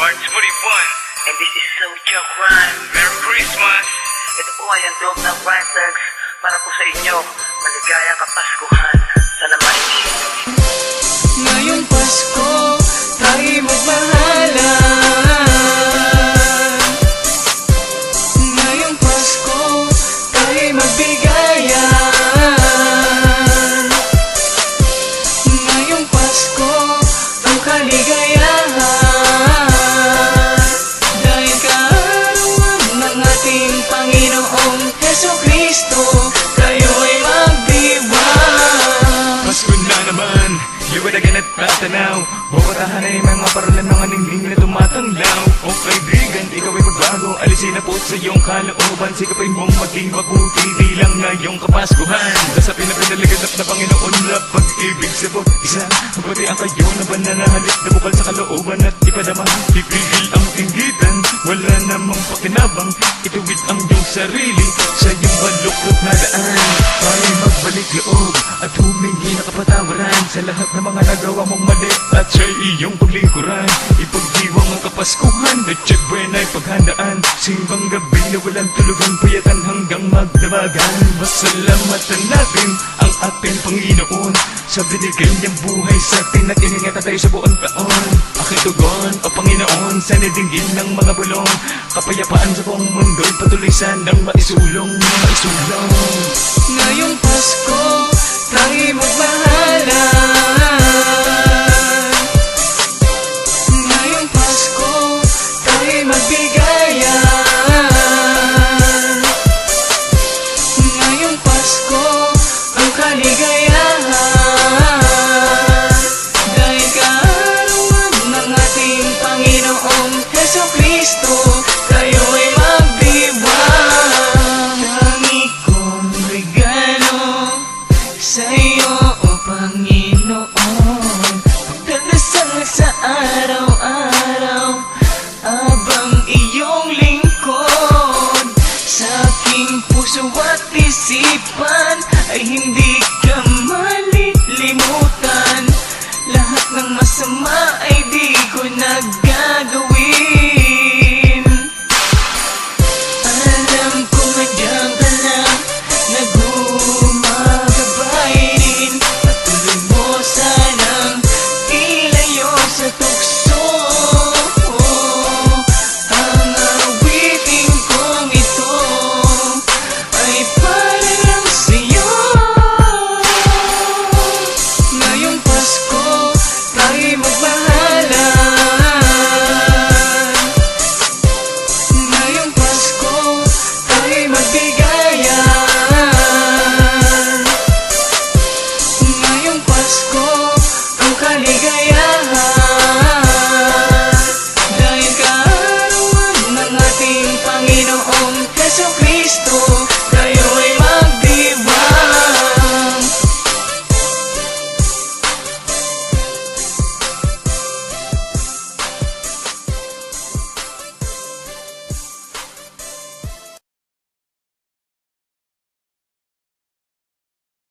March 41, and this is Soulja Rhyme. Merry Christmas! Ito po ay ang dog ng Rhymetex para po sa inyo. Maligayang Kapaskuhan. Sana maigin. Ngayong Pasko, tayo'y magmahalan. Ngayong Pasko, tayo'y magbigayan. Ngayong Pasko, ang kaligayahan. Dahil kaarawan ng ating Panginoong Jesucristo, tayo'y magdiwang. Pasko na naman, liwanagan at patanaw. Bukatahan ay mga paralan ng aningling na tumatanglaw. O kaibigan, ikaw ay magbago. Alisin na po sa iyong kalooban. Sikapin mong maging mabuti bilang ngayong Kapaskuhan. Dasapin na pinalaganap na Panginoon na pag-ibig sa bawat isa. Pati ang kayo na bananahalik na bukal sa kalooban at ipadama. Ipigil ang inggitan, wala namang pakinabang. Ituwid ang iyong sarili sa iyong baluklok na daan. Tayo'y magbalik loob at humingi na kapatawaran sa lahat ng mga nagawa mong mali at sa iyong paglingkuran. Ipagdiwang ang Kapaskuhan at tiyagwen ay paghandaan. Simbang gabi na walang tulugan, payatan hanggang magdamagan. Masalamatan natin ang ating Panginoon sa binigay niyang buhay sa atin at iningatan tayo sa buong taon. Aking tugon, O Panginoon, sana dinggin ng mga bulong. Kapayapaan sa buong mundo'y patuloy sanang maisulong. Ngayong Pasko, tayo'y magmahalan. Ngayong Pasko, tayo'y magbigayan. Ngayong Pasko, ang kaligayahan. Dahil kaarawan ng ating Panginoong Jesucristo, tayo'y magdiwang. Tangi kong regalo sa iyo, O Panginoon, pagdadasal sa araw-araw abang iyong lingkod. Sa aking puso at isipan ay hindi ka malilimutan. Lahat ng masama ay di ko nagagawa.